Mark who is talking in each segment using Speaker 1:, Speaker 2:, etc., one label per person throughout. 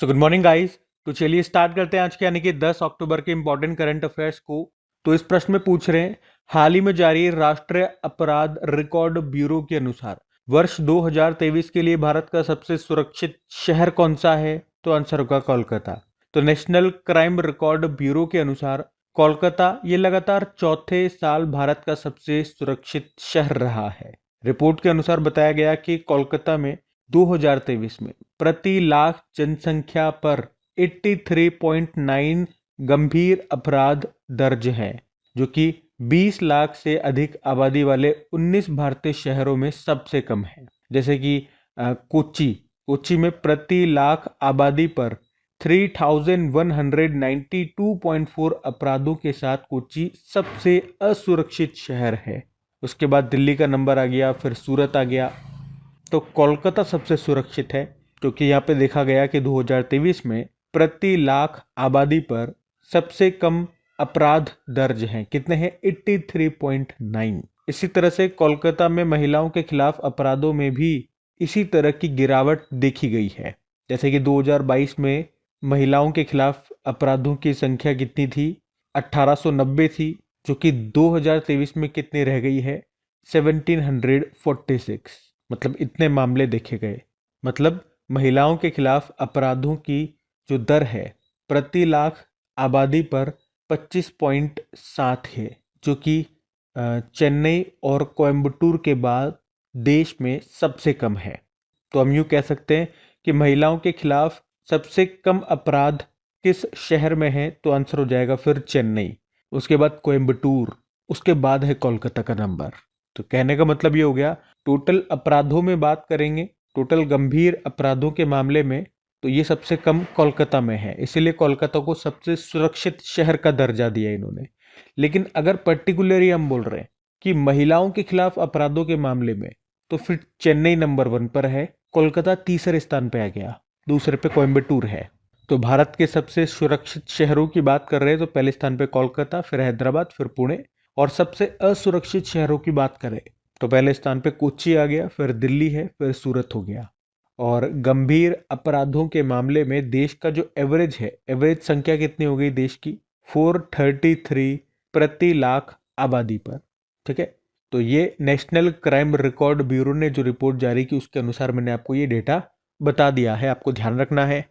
Speaker 1: Good morning guys. तो चलिए start करते हैं आज के यानी कि 10 अक्टूबर के इंपॉर्टेंट करंट अफेयर्स को। तो इस प्रश्न में पूछ रहे हैं, हाल ही में जारी राष्ट्रीय अपराध रिकॉर्ड ब्यूरो के अनुसार वर्ष 2023 के लिए भारत का सबसे सुरक्षित शहर कौन सा है? तो आंसर होगा कोलकाता। तो नेशनल क्राइम रिकॉर्ड ब्यूरो के अनुसार कोलकाता ये लगातार चौथे साल भारत का सबसे सुरक्षित शहर रहा है। रिपोर्ट के अनुसार बताया गया कि कोलकाता में 2023 में प्रति लाख जनसंख्या पर 83.9 गंभीर अपराध दर्ज हैं, जो कि 20 लाख से अधिक आबादी वाले 19 भारतीय शहरों में सबसे कम है। जैसे कि कोच्चि में प्रति लाख आबादी पर 3192.4 अपराधों के साथ कोच्चि सबसे असुरक्षित शहर है। उसके बाद दिल्ली का नंबर आ गया, फिर सूरत आ गया। तो कोलकाता सबसे सुरक्षित है, क्योंकि यहाँ पे देखा गया कि 2023 में प्रति लाख आबादी पर सबसे कम अपराध दर्ज हैं। कितने हैं? 83.9। इसी तरह से कोलकाता में महिलाओं के खिलाफ अपराधों में भी इसी तरह की गिरावट देखी गई है। जैसे कि 2022 में महिलाओं के खिलाफ अपराधों की संख्या कितनी थी? 1890 थी, जो कि 2023 में कितनी रह गई है? 1746। मतलब इतने मामले देखे गए। मतलब महिलाओं के खिलाफ अपराधों की जो दर है प्रति लाख आबादी पर 25.7 है, जो कि चेन्नई और कोयम्बटूर के बाद देश में सबसे कम है। तो हम यूँ कह सकते हैं कि महिलाओं के खिलाफ सबसे कम अपराध किस शहर में है? तो आंसर हो जाएगा फिर चेन्नई, उसके बाद कोयम्बटूर, उसके बाद है कोलकाता का नंबर। तो कहने का मतलब ये हो गया, टोटल अपराधों में बात करेंगे, टोटल गंभीर अपराधों के मामले में, तो ये सबसे कम कोलकाता में है। इसीलिए कोलकाता को सबसे सुरक्षित शहर का दर्जा दिया इन्होंने। लेकिन अगर पर्टिकुलरली हम बोल रहे हैं कि महिलाओं के खिलाफ अपराधों के मामले में, तो फिर चेन्नई नंबर 1 पर है, कोलकाता तीसरे स्थान पे आ गया, दूसरे पे कोयम्बटूर है। तो भारत के सबसे सुरक्षित शहरों की बात कर रहे हैं तो पहले स्थान पे कोलकाता, फिर हैदराबाद, फिर पुणे। और सबसे असुरक्षित शहरों की बात करें तो पहले स्थान पे कोच्चि आ गया, फिर दिल्ली है, फिर सूरत हो गया। और गंभीर अपराधों के मामले में देश का जो एवरेज है, एवरेज संख्या कितनी हो गई देश की? 433 प्रति लाख आबादी पर। ठीक है, तो ये नेशनल क्राइम रिकॉर्ड ब्यूरो ने जो रिपोर्ट जारी की उसके अनुसार मैंने आपको ये डेटा बता दिया है, आपको ध्यान रखना है।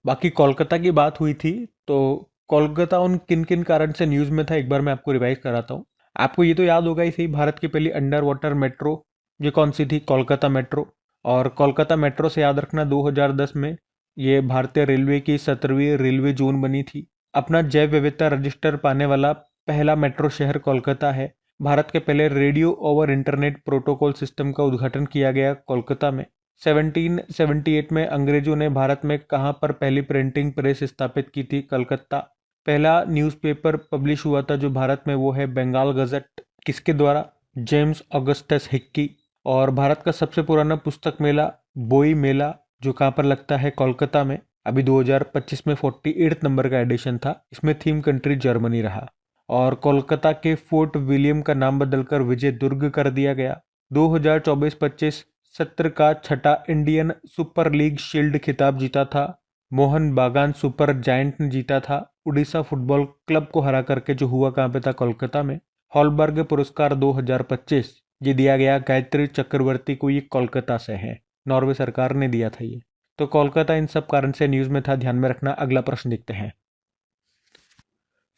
Speaker 1: बाकी कोलकाता की बात हुई थी, तो कोलकाता उन किन किन कारण से न्यूज़ में था एक बार मैं आपको रिवाइज कराता हूँ। आपको ये तो याद होगा ही सही, भारत की पहली अंडर वाटर मेट्रो ये कौन सी थी? कोलकाता मेट्रो। और कोलकाता मेट्रो से याद रखना 2010 में ये भारतीय रेलवे की 17वीं रेलवे जोन बनी थी। अपना जैव विविधता रजिस्टर पाने वाला पहला मेट्रो शहर कोलकाता है। भारत के पहले radio over internet protocol system का उद्घाटन किया गया कोलकाता में। 1778 में अंग्रेजों ने भारत में कहाँ पर पहली प्रिंटिंग प्रेस स्थापित की थी? कलकत्ता। पहला न्यूज़पेपर पब्लिश हुआ था जो भारत में, वो है बंगाल गजट। किसके द्वारा? James Augustus Hickey. और भारत का सबसे पुराना पुस्तक मेला बोई मेला जो कहाँ पर लगता है? कोलकाता में। अभी 2025 में 48 नंबर का एडिशन था, इसमें थीम कंट्री जर्मनी रहा। और कोलकाता के फोर्ट विलियम का नाम बदलकर विजय दुर्ग कर दिया गया। 2024-25 सत्र का छठा इंडियन सुपर लीग शील्ड खिताब जीता था मोहन बागान सुपर जायंट ने जीता था उड़ीसा फुटबॉल क्लब को हरा करके, जो हुआ कहाँ पे था? कोलकाता में। हॉलबर्ग पुरस्कार 2025 ये दिया गया गायत्री चक्रवर्ती को, ये कोलकाता से है, नॉर्वे सरकार ने दिया था ये। तो कोलकाता इन सब कारण से न्यूज़ में था, ध्यान में रखना। अगला प्रश्न देखते हैं।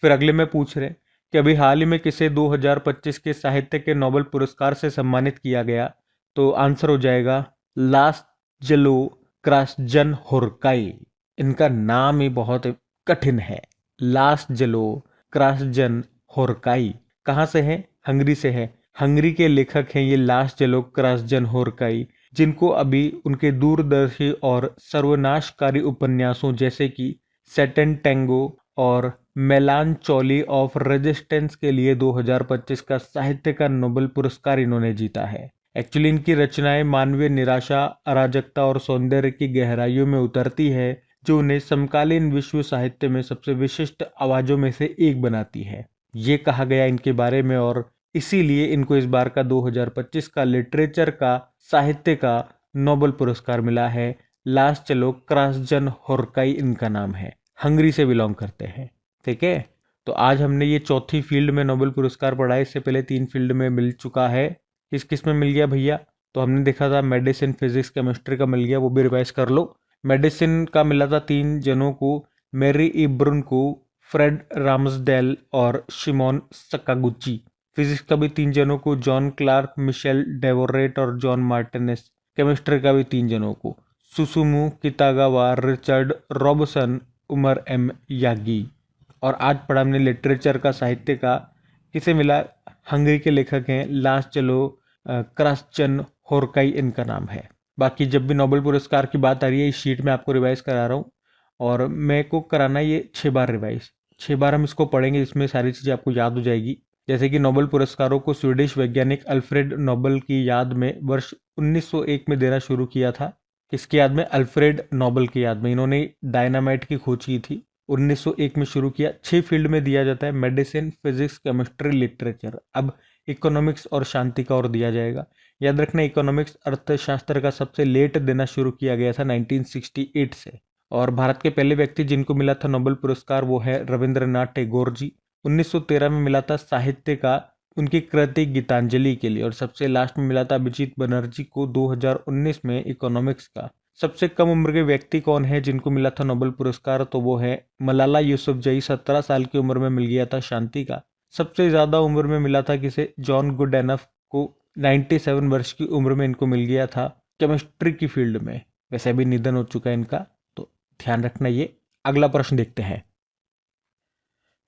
Speaker 1: फिर अगले में पूछ रहे कि अभी हाल ही में किसे 2025 के साहित्य के नोबेल पुरस्कार से सम्मानित किया गया? तो आंसर हो जाएगा लास्जलो क्रास्जनहोरकाई। इनका नाम ही बहुत कठिन है, लास्जलो क्रास्जनहोरकाई। कहाँ से है? हंगरी से है। हंगरी के लेखक हैं ये लास्जलो क्रास्जनहोरकाई, जिनको अभी उनके दूरदर्शी और सर्वनाशकारी उपन्यासों जैसे कि सेटन टेंगो और मेलानचोली ऑफ रेजिस्टेंस के लिए 2025 का साहित्य का नोबेल पुरस्कार इन्होंने जीता है। एक्चुअली इनकी रचनाएं मानवीय निराशा, अराजकता और सौंदर्य की गहराइयों में उतरती है, जो उन्हें समकालीन विश्व साहित्य में सबसे विशिष्ट आवाजों में से एक बनाती है, ये कहा गया इनके बारे में। और इसीलिए इनको इस बार का 2025 का लिटरेचर का, साहित्य का नोबेल पुरस्कार मिला है लास्चेलो क्रास्जन होर्काई इनका नाम है, हंगरी से बिलोंग करते हैं। ठीक है, तो आज हमने ये चौथी फील्ड में नोबेल पुरस्कार पढ़ा है, इससे पहले 3 फील्ड में मिल चुका है। किस किस में मिल गया भैया? तो हमने देखा था मेडिसिन, फिजिक्स, केमिस्ट्री का मिल गया, वो भी रिवाइज कर लो। मेडिसिन का मिला था 3 जनों को, मेरी इब्रुन को, फ्रेड रामसडेल और शिमोन सकागुची। फिजिक्स का भी 3 जनों को, जॉन क्लार्क, मिशेल डेवोरेट और जॉन मार्टिनेस। केमिस्ट्री का भी 3 जनों को, Susumu Kitagawa, Richard Robson, Omar M Yaghi. और आज पढ़ा हमने लिटरेचर का, साहित्य का, किसे मिला? हंगरी के लेखक हैं लास्चेलो क्रास्चन होर्काई इनका नाम है। बाकी जब भी नोबेल पुरस्कार की बात आ रही है, इस शीट में आपको रिवाइज करा रहा हूँ, और मेरे को कराना ये 6 बार रिवाइज। 6 बार हम इसको पढ़ेंगे, इसमें सारी चीज़ें आपको याद हो जाएगी। जैसे कि नोबेल पुरस्कारों को स्वीडिश वैज्ञानिक अल्फ्रेड नोबेल की याद में वर्ष 1901 में देना शुरू किया था। किसकी याद में? अल्फ्रेड नोबेल की याद में। इन्होंने डायनामाइट की खोज की थी, 1901 में शुरू किया। 6 फील्ड में दिया जाता है, मेडिसिन, फिजिक्स, केमिस्ट्री, लिटरेचर। अब इकोनॉमिक्स और शांति का और दिया जाएगा। याद रखना, इकोनॉमिक्स अर्थशास्त्र का सबसे लेट देना शुरू किया गया था 1968 से। और भारत के पहले व्यक्ति जिनको मिला था नोबेल पुरस्कार वो है रविंद्रनाथ टैगोर जी। 1913 में मिला था साहित्य का, उनकी कृति गीतांजलि के लिए। और सबसे लास्ट में मिला था अभिजीत बनर्जी को 2019 में इकोनॉमिक्स का। सबसे कम उम्र के व्यक्ति कौन है जिनको मिला था नोबेल पुरस्कार? तो वो है मलाला यूसुफजई, 17 साल की उम्र में मिल गया था शांति का। सबसे ज्यादा उम्र में मिला था किसे? जॉन गुडएनफ को, 97 वर्ष की उम्र में इनको मिल गया था केमिस्ट्री की फील्ड में। वैसे अभी निधन हो चुका है इनका, तो ध्यान रखना ये। अगला प्रश्न देखते हैं।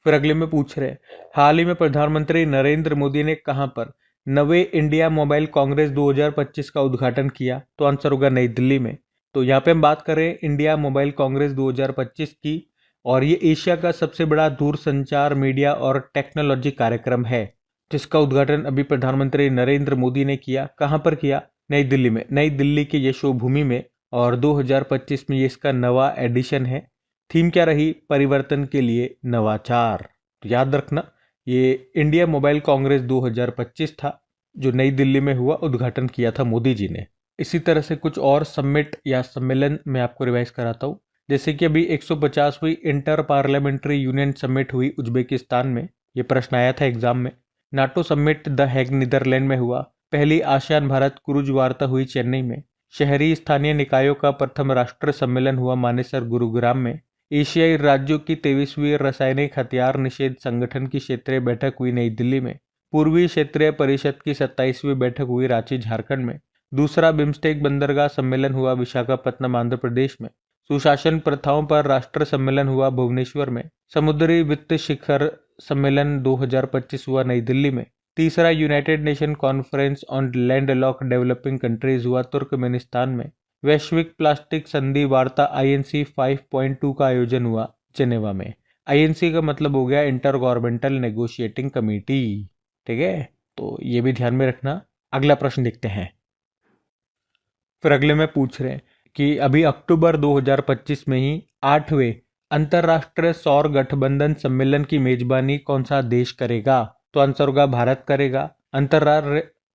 Speaker 1: फिर अगले में पूछ रहे, हाल ही में प्रधानमंत्री नरेंद्र मोदी ने कहां पर नवे इंडिया मोबाइल कांग्रेस 2025 का उद्घाटन किया? तो आंसर होगा नई दिल्ली में। तो यहाँ पे हम बात करें इंडिया मोबाइल कांग्रेस 2025 की, और ये एशिया का सबसे बड़ा दूरसंचार, मीडिया और टेक्नोलॉजी कार्यक्रम है, जिसका उद्घाटन अभी प्रधानमंत्री नरेंद्र मोदी ने किया। कहाँ पर किया? नई दिल्ली में, नई दिल्ली के यशोभूमि में। और 2025 में ये इसका नवा एडिशन है। थीम क्या रही? परिवर्तन के लिए नवाचार। तो याद रखना, ये इंडिया मोबाइल कांग्रेस 2025 था, जो नई दिल्ली में हुआ, उद्घाटन किया था मोदी जी ने। इसी तरह से कुछ और समिट या सम्मेलन मैं आपको रिवाइज कराता हूँ। जैसे कि अभी 150वीं इंटर पार्लियामेंट्री यूनियन समिट हुई उज्बेकिस्तान में, ये प्रश्न आया था एग्जाम में। NATO summit the Hague Netherland में हुआ। पहली आसियान भारत क्रूज वार्ता हुई चेन्नई में। शहरी स्थानीय निकायों का प्रथम राष्ट्रीय सम्मेलन हुआ मानेसर गुरुग्राम में। एशियाई राज्यों की 23वीं रासायनिक हथियार निषेध संगठन की क्षेत्रीय बैठक हुई नई दिल्ली में। पूर्वी क्षेत्रीय परिषद की 27वीं बैठक हुई रांची झारखंड में। दूसरा बिम्स्टेक बंदरगाह सम्मेलन हुआ विशाखापत्तनम आंध्र प्रदेश में। सुशासन प्रथाओं पर राष्ट्रीय सम्मेलन हुआ भुवनेश्वर में। समुद्री वित्त शिखर सम्मेलन 2025 हुआ नई दिल्ली में। तीसरा United Nation conference on landlock developing countries हुआ तुर्कमेनिस्तान में। वैश्विक प्लास्टिक संधि वार्ता INC 5.2 का आयोजन हुआ जेनेवा में। INC का मतलब हो गया इंटर गवर्नमेंटल नेगोशिएटिंग कमेटी। ठीक है, तो ये भी ध्यान में रखना। अगला प्रश्न देखते हैं। फिर अगले में पूछ रहे हैं कि अभी अक्टूबर 2025 में ही 8वें अंतर्राष्ट्रीय सौर गठबंधन सम्मेलन की मेजबानी कौन सा देश करेगा? तो आंसर होगा भारत करेगा।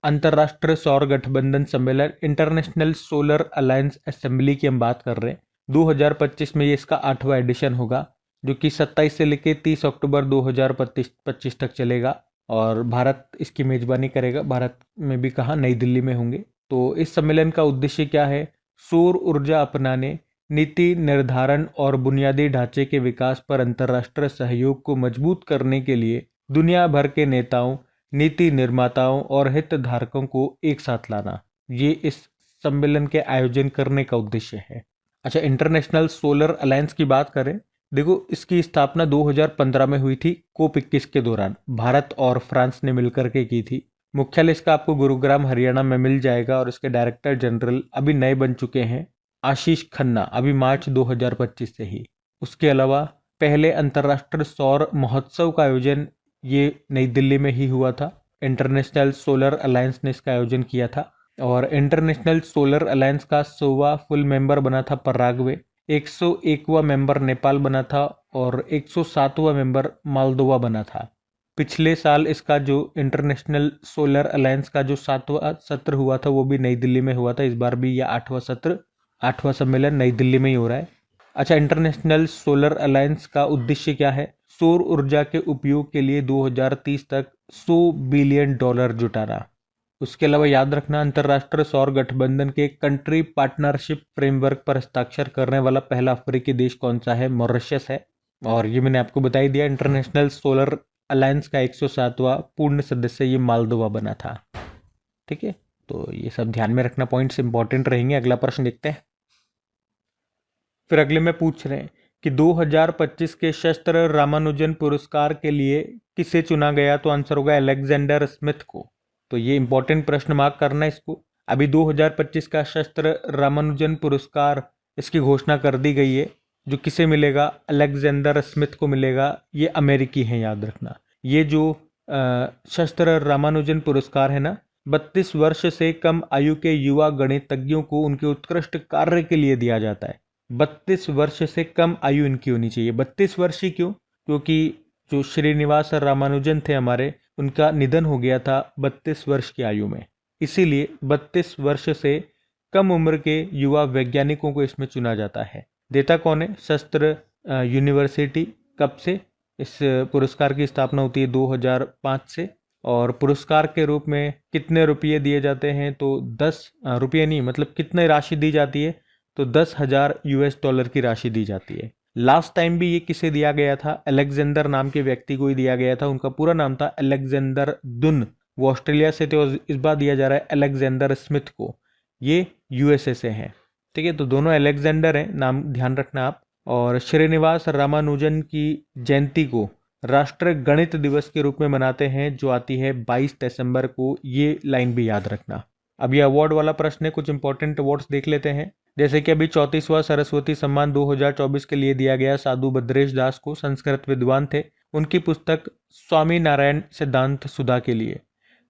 Speaker 1: अंतर्राष्ट्रीय सौर गठबंधन सम्मेलन, इंटरनेशनल सोलर अलायंस असेंबली की हम बात कर रहे हैं। 2025 में ये इसका 8वां एडिशन होगा, जो कि 27 से लेकर 30 अक्टूबर 2025 तक चलेगा। और भारत इसकी मेजबानी करेगा। भारत में भी कहाँ? नई दिल्ली में होंगे। तो इस सम्मेलन का उद्देश्य क्या है? सौर ऊर्जा अपनाने, नीति निर्धारण और बुनियादी ढांचे के विकास पर अंतर्राष्ट्रीय सहयोग को मजबूत करने के लिए दुनिया भर के नेताओं, नीति निर्माताओं और हितधारकों को एक साथ लाना, ये इस सम्मेलन के आयोजन करने का उद्देश्य है। अच्छा, इंटरनेशनल सोलर अलायंस की बात करें, देखो इसकी स्थापना 2015 में हुई थी COP21 के दौरान। भारत और फ्रांस ने मिलकर के की थी। मुख्यालय इसका आपको गुरुग्राम हरियाणा में मिल जाएगा। और इसके डायरेक्टर जनरल अभी नए बन चुके हैं, आशीष खन्ना, अभी मार्च 2025 से ही। उसके अलावा पहले अंतर्राष्ट्रीय सौर महोत्सव का आयोजन ये नई दिल्ली में ही हुआ था। इंटरनेशनल सोलर अलायंस ने इसका आयोजन किया था। और इंटरनेशनल सोलर अलायंस का 100वां फुल मेंबर बना था पराग्वे, 101वां मेंबर नेपाल बना था और 107वां मेंबर मालदोवा बना था। पिछले साल इसका जो इंटरनेशनल सोलर अलायंस का जो 7वां सत्र हुआ था वो भी नई दिल्ली में हुआ था। इस बार भी यह 8वां सत्र 8वां सम्मेलन नई दिल्ली में ही हो रहा है। अच्छा, इंटरनेशनल सोलर अलायंस का उद्देश्य क्या है? सौर ऊर्जा के उपयोग के लिए 2030 तक $100 बिलियन जुटाना। उसके अलावा याद रखना, अंतर्राष्ट्रीय सौर गठबंधन के कंट्री पार्टनरशिप फ्रेमवर्क पर हस्ताक्षर करने वाला पहला अफ्रीकी देश कौन सा है? मॉरिशस है। और ये मैंने आपको बता ही दिया, इंटरनेशनल सोलर अलायंस का 107वां पूर्ण सदस्य ये मालदोवा बना था। ठीक है, तो ये सब ध्यान में रखना, पॉइंट्स इंपॉर्टेंट रहेंगे। अगला प्रश्न देखते हैं। फिर अगले में पूछ रहे हैं कि 2025 के शस्त्र रामानुजन पुरस्कार के लिए किसे चुना गया? तो आंसर होगा अलेक्जेंडर स्मिथ को। तो ये इंपॉर्टेंट प्रश्न मार्क करना है इसको। अभी 2025 का शस्त्र रामानुजन पुरस्कार इसकी घोषणा कर दी गई है। जो किसे मिलेगा? अलेक्जेंडर स्मिथ को मिलेगा। ये अमेरिकी हैं, याद रखना। ये जो शस्त्र रामानुजन पुरस्कार है ना, 32 वर्ष से कम आयु के युवा गणितज्ञों को उनके उत्कृष्ट कार्य के लिए दिया जाता है। 32 वर्ष से कम आयु इनकी होनी चाहिए। 32 वर्ष ही क्यों? क्योंकि जो श्रीनिवास रामानुजन थे हमारे, उनका निधन हो गया था 32 वर्ष की आयु में। इसीलिए 32 वर्ष से कम उम्र के युवा वैज्ञानिकों को इसमें चुना जाता है। देता कौन है? शस्त्र यूनिवर्सिटी। कब से इस पुरस्कार की स्थापना होती है? 2005 से। और पुरस्कार के रूप में कितने रुपये दिए जाते हैं? तो 10 रुपये नहीं, मतलब कितने राशि दी जाती है? तो $10,000 की राशि दी जाती है। लास्ट टाइम भी ये किसे दिया गया था? अलेक्जेंडर नाम के व्यक्ति को ही दिया गया था। उनका पूरा नाम था अलेक्जेंडर दुन। वो ऑस्ट्रेलिया से थे और इस बार दिया जा रहा है अलेक्जेंडर स्मिथ को। ये यूएसए से हैं। ठीक है, तो दोनों अलेक्जेंडर हैं, नाम ध्यान रखना आप। और श्रीनिवास रामानुजन की जयंती को राष्ट्रीय गणित दिवस के रूप में मनाते हैं, जो आती है 22 दिसंबर को। ये लाइन भी याद रखना। अब ये अवार्ड वाला प्रश्न है, कुछ इंपॉर्टेंट अवार्ड्स देख लेते हैं। जैसे कि अभी 34वां सरस्वती सम्मान 2024 के लिए दिया गया साधु भद्रेश दास को, संस्कृत विद्वान थे। उनकी पुस्तक स्वामी नारायण सिद्धांत सुधा के लिए।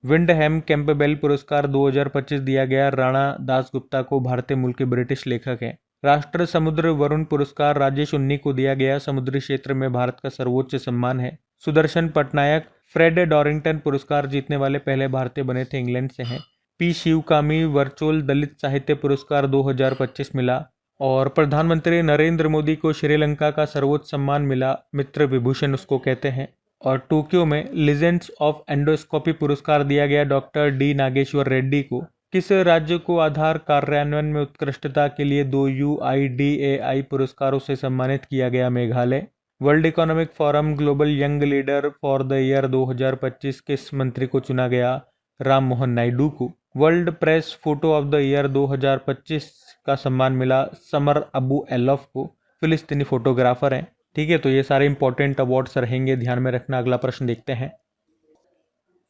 Speaker 1: विंडहैम कैंपबेल पुरस्कार 2025 दिया गया राणा दासगुप्ता को, भारतीय मूल के ब्रिटिश लेखक हैं। राष्ट्रीय समुद्र वरुण पुरस्कार राजेश उन्नी को दिया गया, समुद्री क्षेत्र में भारत का सर्वोच्च सम्मान है। सुदर्शन पटनायक फ्रेड डॉरिंगटन पुरस्कार जीतने वाले पहले भारतीय बने थे, इंग्लैंड से हैं। पी शिवकामी वर्चुअल दलित साहित्य पुरस्कार 2025 मिला। और प्रधानमंत्री नरेंद्र मोदी को श्रीलंका का सर्वोच्च सम्मान मिला, मित्र विभूषण उसको कहते हैं। और टोक्यो में लीजेंड्स ऑफ एंडोस्कोपी पुरस्कार दिया गया डॉक्टर डी नागेश्वर रेड्डी को। किस राज्य को आधार कार्यान्वयन में उत्कृष्टता के लिए 2 UIDAI पुरस्कारों से सम्मानित किया गया? Meghalaya. World economic forum global young leader for the year 2025 किस मंत्री को चुना गया? राम मोहन नायडू को। World press photo of the year 2025 का सम्मान मिला समर अबू एलफ को, फिलिस्तीनी फोटोग्राफर हैं। ठीक है, तो ये सारे इंपॉर्टेंट अवार्ड्स रहेंगे, ध्यान में रखना। अगला प्रश्न देखते हैं।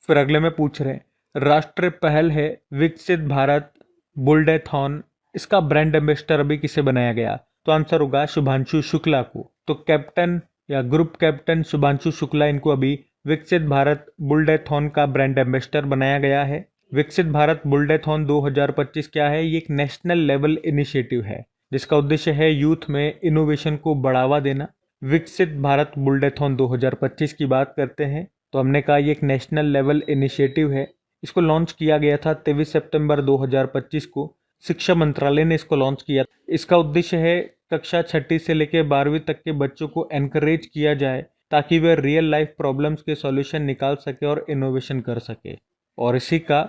Speaker 1: फिर अगले में पूछ रहे हैं, राष्ट्रीय पहल है विकसित भारत बुल्डेथॉन, इसका ब्रांड एम्बेसडर अभी किसे बनाया गया? तो आंसर होगा शुभांशु शुक्ला को। तो कैप्टन या ग्रुप कैप्टन शुभांशु शुक्ला, इनको अभी विकसित भारत बुल्डेथॉन का ब्रांड एम्बेसडर बनाया गया है। विकसित भारत बुल्डेथॉन 2025 क्या है? ये एक नेशनल लेवल इनिशिएटिव है जिसका उद्देश्य है यूथ में इनोवेशन को बढ़ावा देना। विकसित भारत बुल्डेथॉन 2025 की बात करते हैं तो हमने कहा ये एक नेशनल लेवल इनिशिएटिव है। इसको लॉन्च किया गया था 23 सितंबर 2025 को। शिक्षा मंत्रालय ने इसको लॉन्च किया। इसका उद्देश्य है कक्षा 6 से लेकर 12वीं तक के बच्चों को एनकरेज किया जाए ताकि वे रियल लाइफ प्रॉब्लम्स के सॉल्यूशन निकाल सके और इनोवेशन कर सके। और इसी का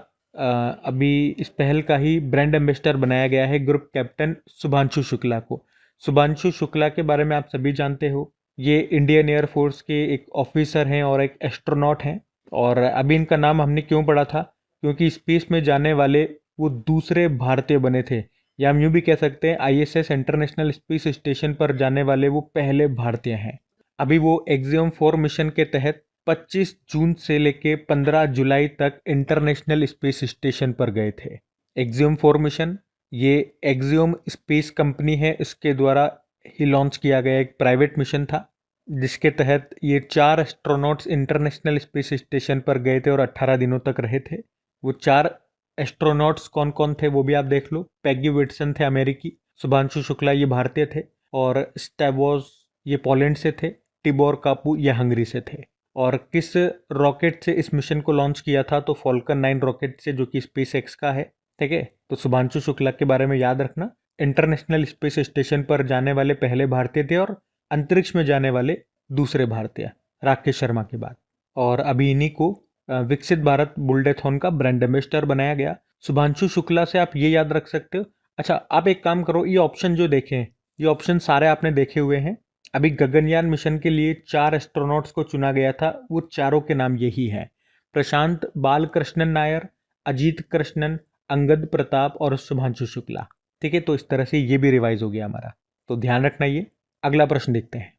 Speaker 1: अभी इस पहल का ही ब्रांड एम्बेसडर बनाया गया है ग्रुप कैप्टन शुभांशु शुक्ला को। शुभांशु शुक्ला के बारे में आप सभी जानते हो, ये इंडियन एयरफोर्स के एक ऑफिसर हैं और एक एस्ट्रोनॉट हैं। और अभी इनका नाम हमने क्यों पढ़ा था? क्योंकि स्पेस में जाने वाले वो दूसरे भारतीय बने थे, या हम यूँ भी कह सकते हैं ISS इंटरनेशनल स्पेस स्टेशन पर जाने वाले वो पहले भारतीय हैं। अभी वो एक्सियम 4 मिशन के तहत 25 जून से लेके 15 जुलाई तक इंटरनेशनल स्पेस स्टेशन पर गए थे। एक्सियम 4 मिशन ये एक्सियम स्पेस कंपनी है, इसके द्वारा ही लॉन्च किया गया एक प्राइवेट मिशन था जिसके तहत ये 4 एस्ट्रोनॉट्स इंटरनेशनल स्पेस स्टेशन पर गए थे और 18 दिनों तक रहे थे। वो 4 एस्ट्रोनॉट्स कौन कौन थे वो भी आप देख लो। पैगी विटसन थे अमेरिकी, शुभांशु शुक्ला ये भारतीय थे, और स्टेवोस ये पोलैंड से थे, टिबोर कापू ये हंगरी से थे। और किस रॉकेट से इस मिशन को लॉन्च किया था? तो फॉल्कन 9 रॉकेट से, जो कि स्पेस एक्स का है। ठीक है, तो शुभांशु शुक्ला के बारे में याद रखना। इंटरनेशनल स्पेस स्टेशन पर जाने वाले पहले भारतीय थे और अंतरिक्ष में जाने वाले दूसरे भारतीय, राकेश शर्मा के बाद। और अभी इन्हीं को विकसित भारत बुल्डेथॉन का ब्रांड एम्बेसडर बनाया गया। शुभांशु शुक्ला से आप ये याद रख सकते हो। अच्छा, आप एक काम करो, ये ऑप्शन जो देखें, ये ऑप्शन सारे आपने देखे हुए हैं। अभी गगनयान मिशन के लिए 4 एस्ट्रोनॉट्स को चुना गया था, वो चारों के नाम यही है: प्रशांत बालकृष्णन नायर, अजीत कृष्णन, अंगद प्रताप और शुभांशु शुक्ला। ठीक है, तो इस तरह से ये भी रिवाइज हो गया हमारा, तो ध्यान रखना ये। अगला प्रश्न देखते हैं।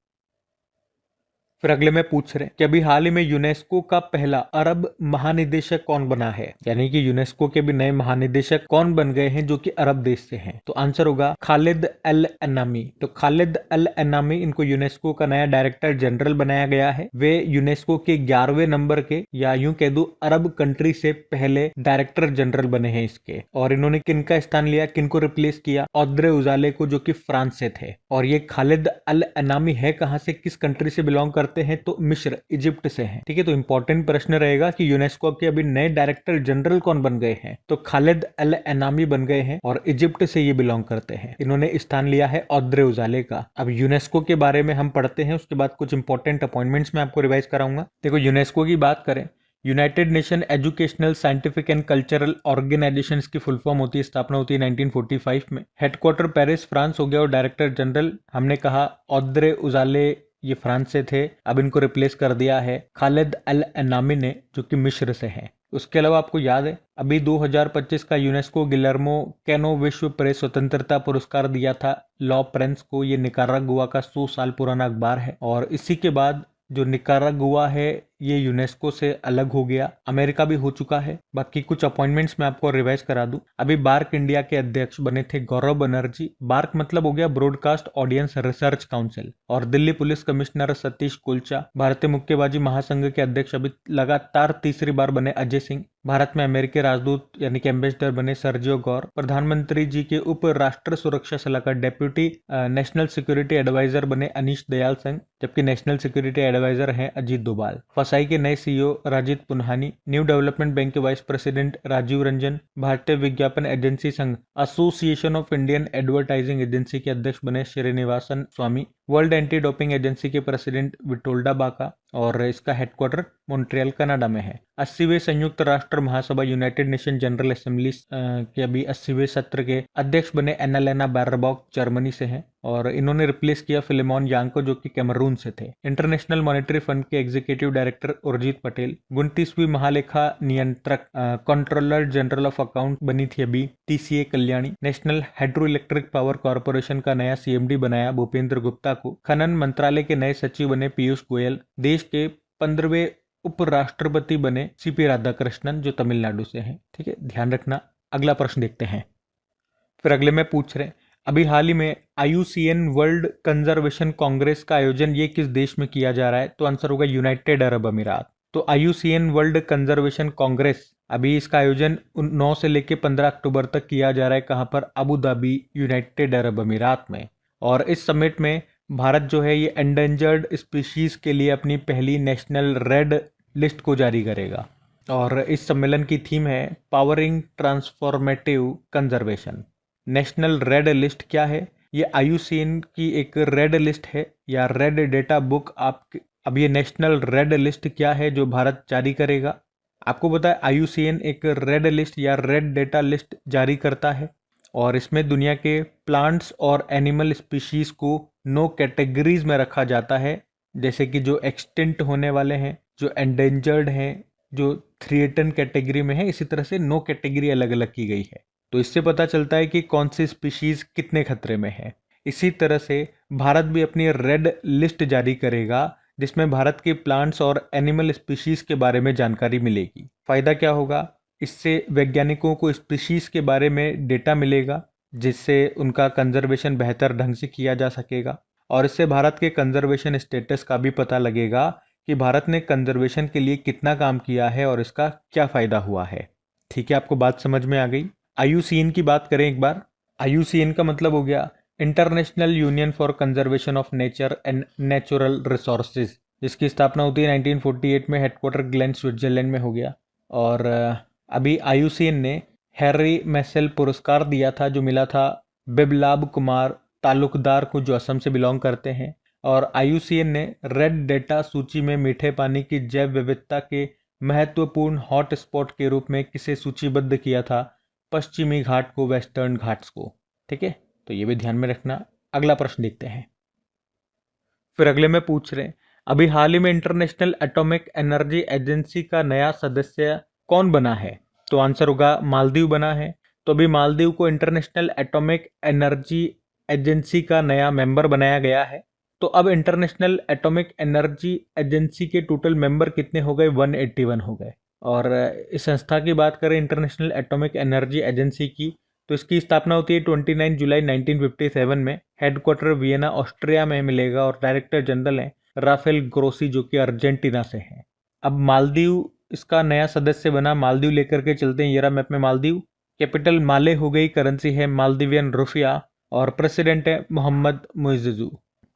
Speaker 1: फिर अगले में पूछ रहे हैं कि अभी हाल ही में यूनेस्को का पहला अरब महानिदेशक कौन बना है, यानी कि यूनेस्को के भी नए महानिदेशक कौन बन गए हैं जो कि अरब देश से हैं। तो आंसर होगा खालिद अल एनामी। तो खालिद अल एनामी, इनको यूनेस्को का नया डायरेक्टर जनरल बनाया गया है। वे यूनेस्को के 11वें नंबर के, या यूं कह दूं अरब कंट्री से पहले डायरेक्टर जनरल बने हैं इसके। और इन्होंने किनका स्थान लिया, किनको रिप्लेस किया? औद्रे उजाले को, जो कि फ्रांस से थे। और ये खालिद अल एनामी है कहां से, किस कंट्री से बिलोंग करते हैं? तो मिस्र, इजिप्ट से हैं। ठीक है, तो इंपॉर्टेंट प्रश्न रहेगा कि यूनेस्को के अभी नए डायरेक्टर जनरल कौन बन गए हैं। तो खालिद अल एनामी बन गए हैं और इजिप्ट से ये बिलोंग करते हैं। इन्होंने स्थान लिया है औद्रे उजाले का। अब यूनेस्को के बारे में हम पढ़ते हैं, उसके बाद कुछ इंपॉर्टेंट अपॉइंटमेंट्स मैं आपको रिवाइज कराऊंगा। देखो, यूनेस्को की बात करें, United nation educational scientific and cultural organisations की फुल फॉर्म होती है, स्थापना होती है 1945 में। हेडक्वार्टर पेरिस, फ्रांस हो गया। और डायरेक्टर जनरल हमने कहा औद्रे उजाले, ये फ्रांस से थे, अब इनको रिप्लेस कर दिया है खालिद अल एनामी ने, जो कि मिस्र से हैं। उसके अलावा आपको याद है अभी 2025 का यूनेस्को गिलर्मो कैनो विश्व प्रेस स्वतंत्रता पुरस्कार दिया था लॉ प्रेंस को। ये निकारागुआ का 100 साल पुराना अखबार है। और इसी के बाद जो निकारागुआ है ये यूनेस्को से अलग हो गया। अमेरिका भी हो चुका है। बाकी कुछ अपॉइंटमेंट्स मैं आपको रिवाइज करा दूं। अभी बार्क इंडिया के अध्यक्ष बने थे गौरव बनर्जी। बार्क मतलब हो गया ब्रॉडकास्ट ऑडियंस रिसर्च काउंसिल। और दिल्ली पुलिस कमिश्नर सतीश कुलचा। भारतीय मुक्केबाजी महासंघ के अध्यक्ष अभी लगातार तीसरी बार बने अजय सिंह। भारत में अमेरिकी राजदूत यानी कि एम्बेसडर बने सर्जियो गौर। प्रधानमंत्री जी के उप राष्ट्र सुरक्षा सलाहकार डेप्यूटी नेशनल सिक्योरिटी एडवाइजर बने अनीश दयाल सिंह, जबकि नेशनल सिक्योरिटी एडवाइजर हैं अजीत डोभाल। फसाई के नए CEO Rajit Punhani. New development bank के वाइस प्रेसिडेंट राजीव रंजन। भारतीय विज्ञापन एजेंसी संघ association of Indian advertising agency के अध्यक्ष बने श्रीनिवासन स्वामी। वर्ल्ड एंटी डोपिंग एजेंसी के प्रेसिडेंट विटोल्डा बाका। और इसका हेडक्वार्टर मॉन्ट्रियल कनाडा में है। 80वें संयुक्त राष्ट्र महासभा यूनाइटेड नेशन जनरल असेंबली के अभी 80वें सत्र के अध्यक्ष बने एनालेना बैरबॉक, जर्मनी से हैं। और इन्होंने रिप्लेस किया फिलेमॉन यांग को, जो कि कैमरून से थे। इंटरनेशनल मॉनेटरी फंड के एग्जीक्यूटिव डायरेक्टर उर्जित पटेल। 29वीं महालेखा नियंत्रक कंट्रोलर जनरल ऑफ अकाउंट बनी थी अभी TCA Kalyani. National hydro electric power corporation का नया सीएमडी बनाया भूपेंद्र गुप्ता को। खनन मंत्रालय के नए सचिव बने पीयूष गोयल। देश के 15वें उपराष्ट्रपति बने सीपी राधाकृष्णन, जो तमिलनाडु से हैं। ठीक है, ध्यान रखना। अगला प्रश्न देखते हैं। फिर अगले में पूछ रहे हैं अभी हाल ही में IUCN वर्ल्ड कंजर्वेशन कांग्रेस का आयोजन ये किस देश में किया जा रहा है? तो आंसर होगा यूनाइटेड अरब अमीरात। तो IUCN वर्ल्ड कंजर्वेशन कांग्रेस, अभी इसका आयोजन 9 से लेकर 15 अक्टूबर तक किया जा रहा है। कहां पर? अबू धाबी, यूनाइटेड अरब अमीरात में। और इस समिट में भारत जो है ये एंडेंजर्ड स्पीशीज के लिए अपनी पहली नेशनल रेड लिस्ट को जारी करेगा। और इस सम्मेलन की थीम है powering transformative conservation. National red list क्या है? ये IUCN की एक रेड लिस्ट है या रेड डेटा बुक। अब ये नेशनल रेड लिस्ट क्या है जो भारत जारी करेगा? आपको पता है IUCN एक रेड लिस्ट या रेड डेटा लिस्ट जारी करता है और इसमें दुनिया के प्लांट्स और एनिमल स्पीशीज को 9 कैटेगरीज में रखा जाता है, जैसे कि जो एक्सटिंक्ट होने वाले हैं, जो एंडेंजर्ड हैं, जो थ्रेटन कैटेगरी में है। इसी तरह से 9 कैटेगरी अलग अलग की गई है। तो इससे पता चलता है कि कौन सी स्पीशीज कितने खतरे में है। इसी तरह से भारत भी अपनी रेड लिस्ट जारी करेगा, जिसमें भारत के प्लांट्स और एनिमल स्पीशीज के बारे में जानकारी मिलेगी। फायदा क्या होगा? इससे वैज्ञानिकों को स्पीशीज के बारे में डेटा मिलेगा, जिससे उनका कंजर्वेशन बेहतर ढंग से किया जा सकेगा। और इससे भारत के कंजर्वेशन स्टेटस का भी पता लगेगा कि भारत ने कंजर्वेशन के लिए कितना काम किया है और इसका क्या फायदा हुआ है। ठीक है, आपको बात समझ में आ गई। IUCN की बात करें एक बार। IUCN का मतलब हो गया international union for conservation of nature and natural resources, जिसकी स्थापना होती है 1948 में। हेडक्वार्टर ग्लेन, स्विट्जरलैंड में हो गया। और अभी IUCN ने हैरी मैसेल पुरस्कार दिया था, जो मिला था बिप्लब कुमार तालुकदार को, जो असम से बिलोंग करते हैं। और IUCN ने रेड डेटा सूची में मीठे पानी की जैव विविधता के महत्वपूर्ण हॉटस्पॉट के रूप में किसे सूचीबद्ध किया था? पश्चिमी घाट को, वेस्टर्न घाट्स को। ठीक है, तो ये भी ध्यान में रखना। अगला प्रश्न देखते हैं। फिर अगले में पूछ रहे हैं, अभी हाल ही में इंटरनेशनल एटॉमिक एनर्जी एजेंसी का नया सदस्य कौन बना है? तो आंसर होगा मालदीव बना है। तो अभी मालदीव को इंटरनेशनल एटॉमिक एनर्जी एजेंसी का नया मेंबर बनाया गया है। तो अब इंटरनेशनल एटॉमिक एनर्जी एजेंसी के टोटल मेंबर कितने हो गए? 181 हो गए। और इस संस्था की बात करें, इंटरनेशनल एटॉमिक एनर्जी एजेंसी की, तो इसकी स्थापना होती है 29 जुलाई 1957 में। हेडक्वार्टर वियना ऑस्ट्रिया में मिलेगा और डायरेक्टर जनरल हैं राफेल ग्रोसी, जो कि अर्जेंटीना से हैं। अब मालदीव इसका नया सदस्य बना। मालदीव लेकर के चलते हैं, ये रहा मैप में मालदीव। कैपिटल माले हो गई, करेंसी है मालदीवियन रुपया, और प्रेसिडेंट है मोहम्मद मुइज़्ज़ू।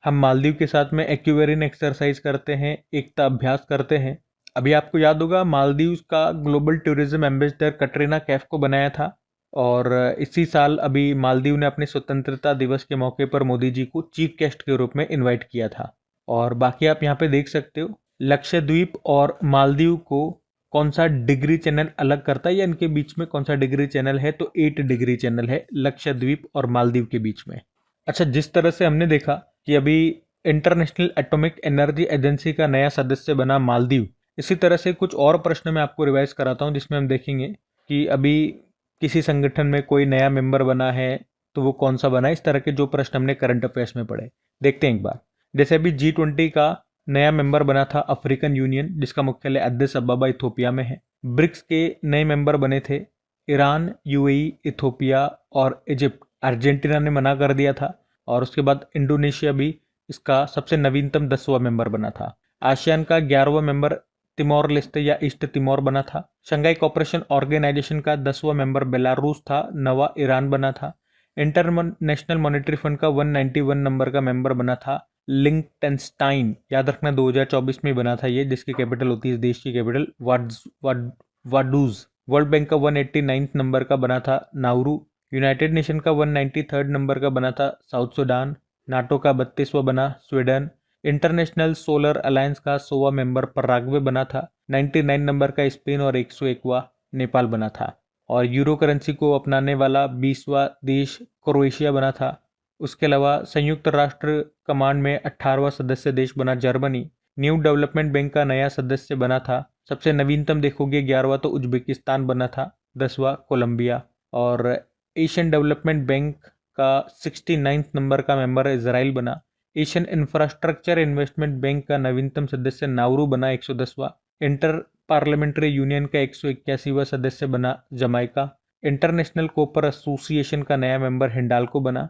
Speaker 1: हम मालदीव के साथ में एक्वेरियन एक्सरसाइज करते हैं, एकता अभ्यास करते हैं। अभी आपको याद होगा मालदीव का global tourism ambassador Katrina Kaif को बनाया था। और इसी साल अभी मालदीव ने अपने स्वतंत्रता दिवस के मौके पर मोदी जी को चीफ गेस्ट के रूप में इनवाइट किया था। और बाकी आप यहाँ पे देख सकते हो, लक्षद्वीप और मालदीव को कौन सा डिग्री चैनल अलग करता है, या इनके बीच में कौन सा डिग्री चैनल है? तो 8 डिग्री चैनल है लक्षद्वीप और मालदीव के बीच में। अच्छा, जिस तरह से हमने देखा कि अभी इंटरनेशनल एटॉमिक एनर्जी एजेंसी का नया सदस्य बना मालदीव, इसी तरह से कुछ और प्रश्न मैं आपको रिवाइज कराता हूँ, जिसमें हम देखेंगे कि अभी किसी संगठन में कोई नया मेंबर बना है तो वो कौन सा बना है। इस तरह के जो प्रश्न हमने करंट अफेयर्स में पढ़े, देखते हैं एक बार। जैसे अभी G20 का नया मेंबर बना था अफ्रीकन यूनियन, जिसका मुख्यालय अद्दिस अबाबा इथोपिया में है। ब्रिक्स के नए मेंबर बने थे ईरान, UAE, इथोपिया और इजिप्ट। अर्जेंटीना ने मना कर दिया था। और उसके बाद इंडोनेशिया भी इसका सबसे नवीनतम 10वां मेंबर बना था। आसियान का 11वां मेंबर तिमोर लेस्टे या ईस्ट तिमोर बना था। शंघाई कोऑपरेशन ऑर्गेनाइजेशन का 10वां मेंबर बेलारूस था। 9वां ईरान बना था। इंटरनेशनल मॉनेटरी फंड का 191 नंबर का मेंबर बना था लिंक्टेनस्टाइन। याद रखना 2024 में बना था ये, जिसकी कैपिटल होती है इस देश की कैपिटल वाडूज। वर्ल्ड बैंक का 189 नंबर का बना था नाउरू। यूनाइटेड नेशन का 193 नंबर का बना था साउथ सूडान। नाटो का 32वां बना स्वीडन। इंटरनेशनल सोलर अलायंस का 100वां मेंबर पराग्वे बना था। 99 नंबर का स्पेन और 101वां नेपाल बना था। और यूरो करेंसी को अपनाने वाला 20वां देश क्रोएशिया बना था। उसके अलावा संयुक्त राष्ट्र कमांड में 18वां सदस्य देश बना जर्मनी। न्यू डेवलपमेंट बैंक का नया सदस्य बना था, सबसे नवीनतम देखोगे 11वां तो उज्बेकिस्तान बना था, 10वां कोलंबिया। और एशियन डेवलपमेंट बैंक का 69 नंबर का मेंबर इजराइल बना। एशियन इंफ्रास्ट्रक्चर इन्वेस्टमेंट बैंक का नवीनतम सदस्य नाउरू बना, 110वां। इंटर पार्लियामेंट्री यूनियन का 181वां सदस्य बना जमाइका। इंटरनेशनल कॉपर एसोसिएशन का नया मेंबर हिंडाल्को बना।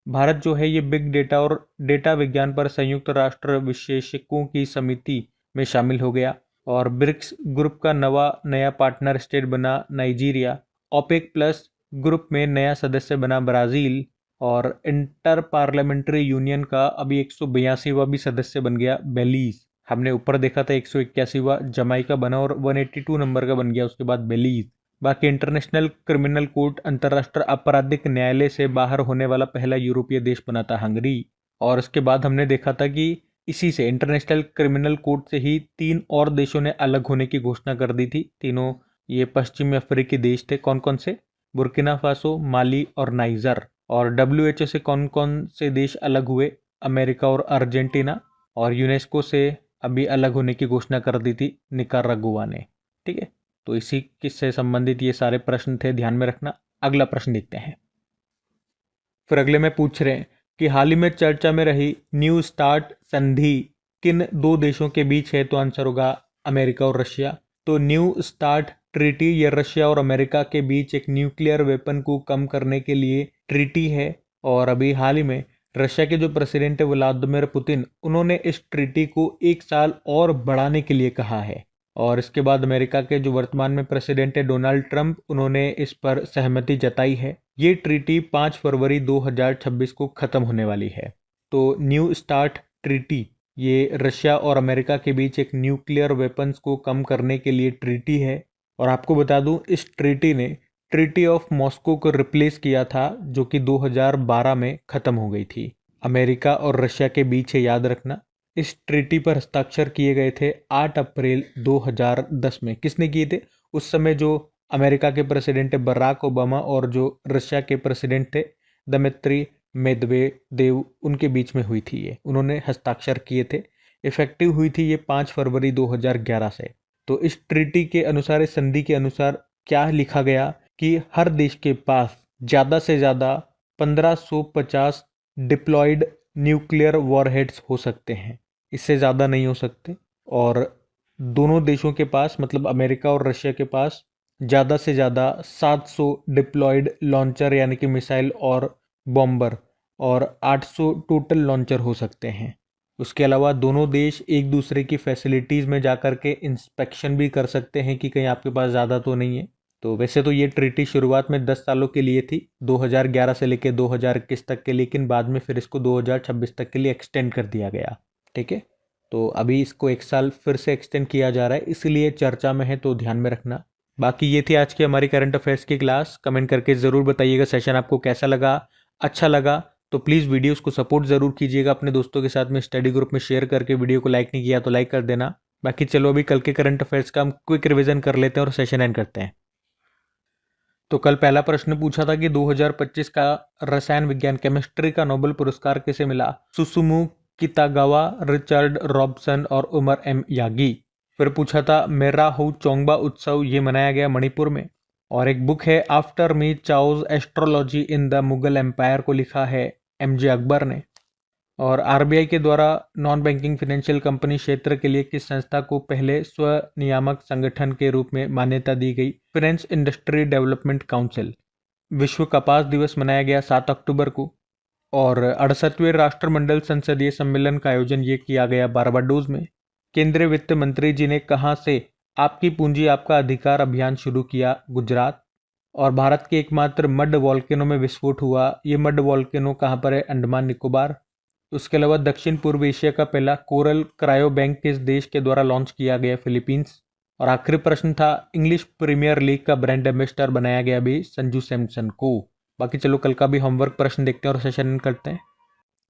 Speaker 1: भारत जो है ये बिग डेटा और डेटा विज्ञान पर संयुक्त राष्ट्र विशेषज्ञों की समिति में शामिल हो गया। और ब्रिक्स ग्रुप का नया पार्टनर स्टेट बना नाइजीरिया। ओपेक प्लस ग्रुप में नया सदस्य बना ब्राज़ील। और इंटर पार्लियामेंट्री यूनियन का अभी 182वां भी सदस्य बन गया बेलीज। हमने ऊपर देखा था 181वां जमाइका बना और 182 नंबर का बन गया उसके बाद बेलीज। बाकी इंटरनेशनल क्रिमिनल कोर्ट अंतर्राष्ट्रीय आपराधिक न्यायालय से बाहर होने वाला पहला यूरोपीय देश बना था हंगरी। और उसके बाद हमने देखा था कि इसी से इंटरनेशनल क्रिमिनल कोर्ट से ही 3 और देशों ने अलग होने की घोषणा कर दी थी। तीनों ये पश्चिमी अफ्रीकी देश थे। कौन कौन से? बुर्किना फासो, माली और नाइजर। और WHO से कौन कौन से देश अलग हुए? अमेरिका और अर्जेंटीना। और यूनेस्को से अभी अलग होने की घोषणा कर दी थी निकारागुआ ने। ठीक है, तो इसी किससे संबंधित ये सारे प्रश्न थे, ध्यान में रखना। अगला प्रश्न देखते हैं। फिर अगले में पूछ रहे हैं कि हाल ही में चर्चा में रही न्यू स्टार्ट संधि किन 2 देशों के बीच है? तो आंसर होगा अमेरिका और रशिया। तो न्यू स्टार्ट ट्रीटी ये रशिया और अमेरिका के बीच एक न्यूक्लियर वेपन को कम करने के लिए ट्रीटी है। और अभी हाल ही में रशिया के जो प्रेसिडेंट है व्लादिमीर पुतिन, उन्होंने इस ट्रीटी को 1 साल और बढ़ाने के लिए कहा है। और इसके बाद अमेरिका के जो वर्तमान में प्रेसिडेंट है डोनाल्ड ट्रंप, उन्होंने इस पर सहमति जताई है। ये ट्रीटी 5 फरवरी 2026 को खत्म होने वाली है। तो न्यू स्टार्ट ट्रीटी ये रशिया और अमेरिका के बीच एक न्यूक्लियर वेपन्स को कम करने के लिए ट्रीटी है। और आपको बता दूं, इस ट्रीटी ने ट्रीटी ऑफ मॉस्को को रिप्लेस किया था, जो कि 2012 में ख़त्म हो गई थी। अमेरिका और रशिया के बीच है, याद रखना। इस ट्रीटी पर हस्ताक्षर किए गए थे 8 अप्रैल 2010 में। किसने किए थे? उस समय जो अमेरिका के प्रेसिडेंट थे बराक ओबामा और जो रशिया के प्रेसिडेंट थे दमित्री मेदवेदेव, उनके बीच में हुई थी ये। उन्होंने हस्ताक्षर किए थे। इफेक्टिव हुई थी ये 5 फरवरी 2011 से। तो इस ट्रीटी के अनुसार, इस संधि के अनुसार क्या लिखा गया कि हर देश के पास ज़्यादा से ज़्यादा 1550 डिप्लॉयड न्यूक्लियर वॉरहेड्स हो सकते हैं, इससे ज़्यादा नहीं हो सकते। और दोनों देशों के पास, मतलब अमेरिका और रशिया के पास, ज़्यादा से ज़्यादा 700 डिप्लॉयड लॉन्चर यानी कि मिसाइल और बॉम्बर और 800 टोटल लॉन्चर हो सकते हैं। उसके अलावा दोनों देश एक दूसरे की फैसिलिटीज़ में जाकर के इंस्पेक्शन भी कर सकते हैं कि कहीं आपके पास ज़्यादा तो नहीं है। तो वैसे तो ये ट्रीटी शुरुआत में 10 सालों के लिए थी, 2011 से लेकर 2021 तक के, लेकिन बाद में फिर इसको 2026 तक के लिए एक्सटेंड कर दिया गया। ठीक है, तो अभी इसको 1 साल फिर से एक्सटेंड किया जा रहा है, इसलिए चर्चा में है, तो ध्यान में रखना। बाकी ये थी आज की हमारी करंट अफेयर्स की क्लास। कमेंट करके ज़रूर बताइएगा सेशन आपको कैसा लगा। अच्छा लगा तो प्लीज़ वीडियोस को सपोर्ट ज़रूर कीजिएगा अपने दोस्तों के साथ में, स्टडी ग्रुप में शेयर करके। वीडियो को लाइक नहीं किया तो लाइक कर देना। बाकी चलो अभी कल के करंट अफेयर्स का हम क्विक रिवीजन कर लेते हैं और सेशन एंड करते हैं। तो कल पहला प्रश्न पूछा था कि 2025 का रसायन विज्ञान केमिस्ट्री का नोबेल पुरस्कार किसे मिला? सुसुमु कितागावा, रिचर्ड रॉबसन और उमर एम यागी। फिर पूछा था मेरा हु चोंगबा उत्सव, ये मनाया गया मणिपुर में। और एक बुक है after me chaos astrology in the Mughal empire, को लिखा है एमजे अकबर ने। और आरबीआई के द्वारा नॉन बैंकिंग फाइनेंशियल कंपनी क्षेत्र के लिए किस संस्था को पहले स्वनियामक संगठन के रूप में मान्यता दी गई? French industry development council. विश्व कपास दिवस मनाया गया 7 अक्टूबर को। और 68वें राष्ट्रमंडल संसदीय सम्मेलन का आयोजन ये किया गया बारबाडोस में। केंद्रीय वित्त मंत्री जी ने कहाँ से आपकी पूंजी आपका अधिकार अभियान शुरू किया? गुजरात। और भारत के एकमात्र मड वॉल्केनो में विस्फोट हुआ, ये मड वॉल्केनो कहाँ पर है? अंडमान निकोबार। उसके अलावा दक्षिण पूर्व एशिया का पहला कोरल क्रायो बैंक किस देश के द्वारा लॉन्च किया गया? फिलीपींस। और आखिरी प्रश्न था इंग्लिश प्रीमियर लीग का ब्रांड एम्बेसडर बनाया गया भी संजू सैमसन को। बाकी चलो कल का भी होमवर्क प्रश्न देखते हैं और सेशन करते हैं।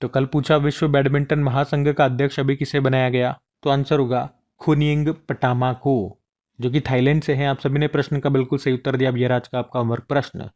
Speaker 1: तो कल पूछा विश्व बैडमिंटन महासंघ का अध्यक्ष अभी किसे बनाया गया? तो आंसर होगा खुनिंग पटामा को, जो कि थाईलैंड से हैं। आप सभी ने प्रश्न का बिल्कुल सही उत्तर दिया। अब ये आज का आपका होमवर्क प्रश्न।